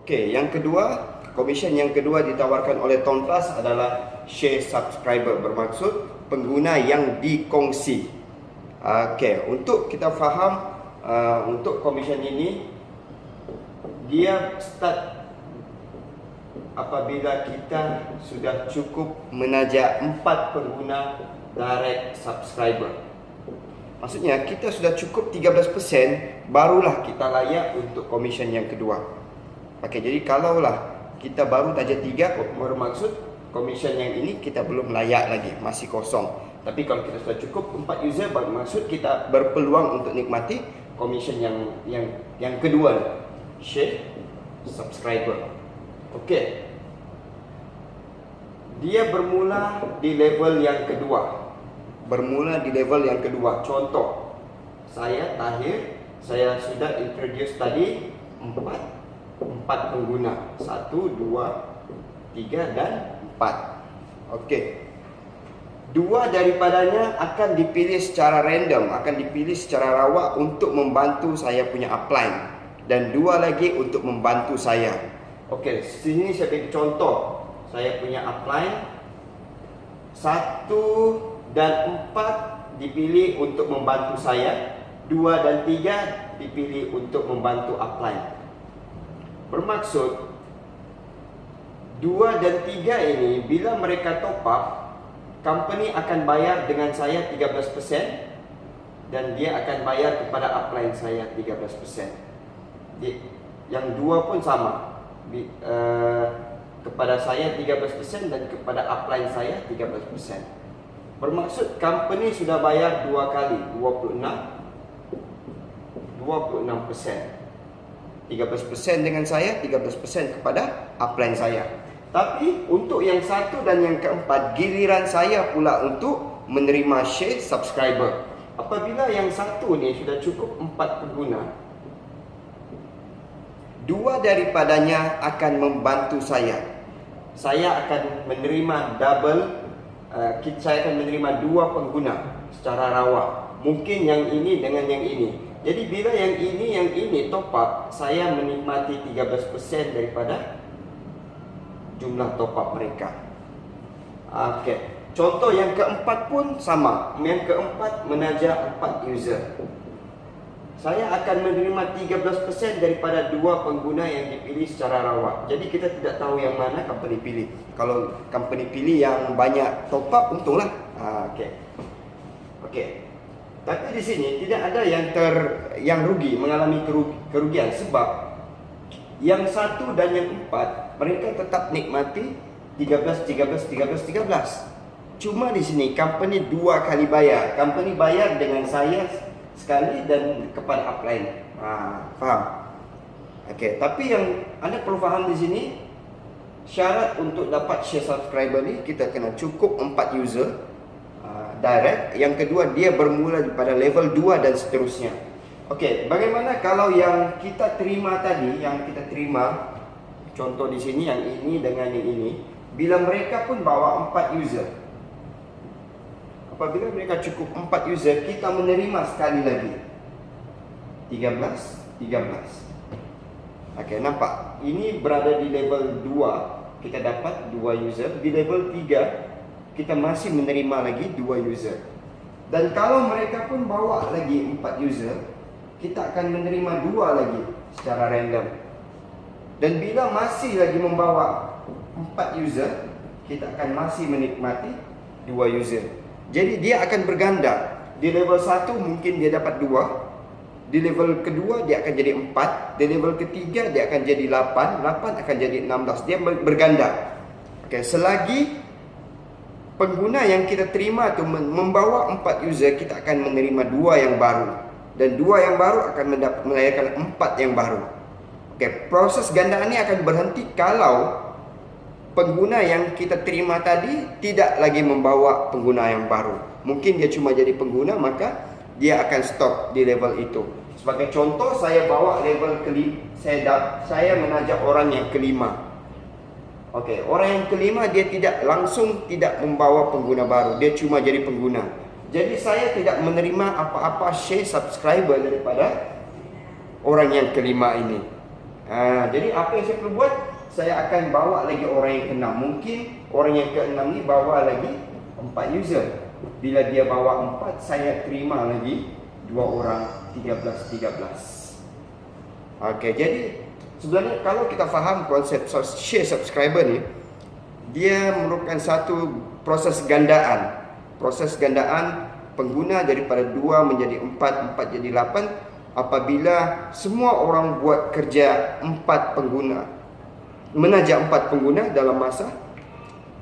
Okey, yang kedua, komisen yang kedua ditawarkan oleh Tone Plus adalah share subscriber, bermaksud pengguna yang dikongsi. Okey, untuk kita faham, untuk komisen ini dia start apabila kita sudah cukup menajak 4 pengguna direct subscriber. Maksudnya kita sudah cukup 13%, barulah kita layak untuk komisen yang kedua. Okey, jadi kalaulah kita baru tajak 3, bermaksud komisen yang ini kita belum layak lagi, masih kosong. Tapi kalau kita sudah cukup 4 user, bermaksud kita berpeluang untuk nikmati komisen yang kedua, share subscriber. Okey, dia bermula di level yang kedua. Contoh, saya Tahir, saya sudah introduce tadi 4 pengguna, 1, 2, 3 dan 4. Okey, 2 daripadanya akan dipilih secara random, akan dipilih secara rawak untuk membantu saya punya upline, dan 2 lagi untuk membantu saya. Okey, sini saya bagi contoh. Saya punya upline 1 dan 4 dipilih untuk membantu saya, 2 dan 3 dipilih untuk membantu upline. Bermaksud 2 dan 3 ini bila mereka top up, company akan bayar dengan saya 13%, dan dia akan bayar kepada upline saya 13%. Yang 2 pun sama, kepada saya 13% dan kepada upline saya 13%. Bermaksud company sudah bayar 2 kali, 26%. 13% dengan saya, 13% kepada upline saya. Tapi untuk yang 1 dan yang keempat, giliran saya pula untuk menerima share subscriber. Apabila yang 1 ni sudah cukup 4 pengguna, 2 daripadanya akan membantu saya. Saya akan menerima double, saya akan menerima 2 pengguna secara rawak. Mungkin yang ini dengan yang ini. Jadi bila yang ini top up, saya menikmati 13% daripada jumlah top up mereka. Okey, contoh yang keempat pun sama. Yang keempat menajak 4 user. Saya akan menerima 13% daripada 2 pengguna yang dipilih secara rawak. Jadi kita tidak tahu yang mana company pilih. Kalau company pilih yang banyak top up, untunglah. Okey. Tapi di sini tidak ada yang rugi, mengalami kerugian, sebab yang 1 dan yang 4 mereka tetap nikmati 13. Cuma di sini company 2 kali bayar. Company bayar dengan saya sekali dan kepada upline. Faham? Okey, tapi yang anda perlu faham di sini, syarat untuk dapat share subscriber ni kita kena cukup 4 user direct. Yang kedua, dia bermula pada level 2 dan seterusnya. Okey, bagaimana kalau yang kita terima tadi, contoh di sini yang ini dengan yang ini, bila mereka pun bawa 4 user. Apabila mereka cukup 4 user, kita menerima sekali lagi 13. Okey, nampak? Ini berada di level 2, kita dapat 2 user. Di level 3 kita masih menerima lagi 2 user. Dan kalau mereka pun bawa lagi 4 user, kita akan menerima 2 lagi secara random. Dan bila masih lagi membawa 4 user, kita akan masih menikmati 2 user. Jadi dia akan berganda. Di level 1 mungkin dia dapat 2, di level kedua dia akan jadi 4, di level ketiga dia akan jadi 8 akan jadi 16. Dia berganda. Okey, selagi pengguna yang kita terima tu membawa 4 user, kita akan menerima 2 yang baru, dan 2 yang baru akan melahirkan 4 yang baru. Okey, proses gandaan ini akan berhenti kalau pengguna yang kita terima tadi tidak lagi membawa pengguna yang baru. Mungkin dia cuma jadi pengguna, maka dia akan stop di level itu. Sebagai contoh, saya bawa level kelima, saya menajak orang yang kelima. Okey, orang yang kelima dia tidak membawa pengguna baru, dia cuma jadi pengguna. Jadi saya tidak menerima apa-apa share subscriber daripada orang yang kelima ini. Jadi apa yang saya perlu buat? Saya akan bawa lagi orang yang ke-6. Mungkin orang yang ke-6 ni bawa lagi 4 user. Bila dia bawa 4, saya terima lagi 2 orang, 13. Okey, jadi sebenarnya kalau kita faham konsep share subscriber ni, dia merupakan satu proses gandaan. Proses gandaan pengguna daripada 2 menjadi 4, 4 jadi 8. Apabila semua orang buat kerja 4 pengguna, menajak 4 pengguna dalam masa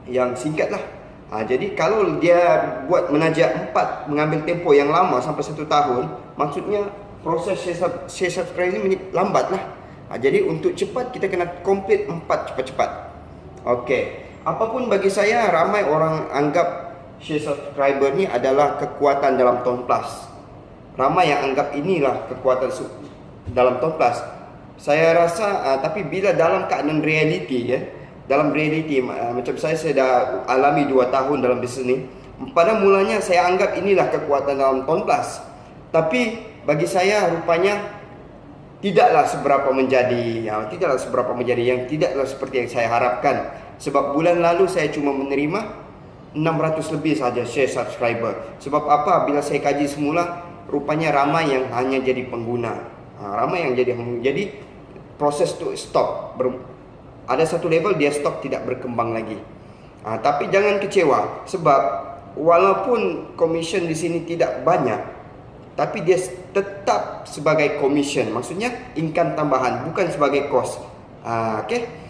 yang singkat lah. Jadi kalau dia buat menajak 4 mengambil tempoh yang lama sampai 1 tahun, maksudnya proses share subscribe ni lambat lah. Jadi untuk cepat kita kena complete 4 cepat-cepat. Okey, apapun bagi saya, ramai orang anggap share subscriber ni adalah kekuatan dalam Ton Plus. Ramai yang anggap inilah kekuatan dalam Ton Plus. Saya rasa tapi bila dalam keadaan realiti, dalam realiti macam saya dah alami 2 tahun dalam bisnes ni. Pada mulanya saya anggap inilah kekuatan dalam Ton Plus. Tapi bagi saya rupanya tidaklah seberapa menjadi yang tidaklah seperti yang saya harapkan. Sebab bulan lalu saya cuma menerima 600 lebih saja share subscriber. Sebab apa? Bila saya kaji semula, rupanya ramai yang hanya jadi pengguna. Ramai yang jadi proses tu stop. Ada satu level dia stop, tidak berkembang lagi. Tapi jangan kecewa, sebab walaupun commission di sini tidak banyak, tapi dia tetap sebagai commission. Maksudnya income tambahan, bukan sebagai cost. Okey.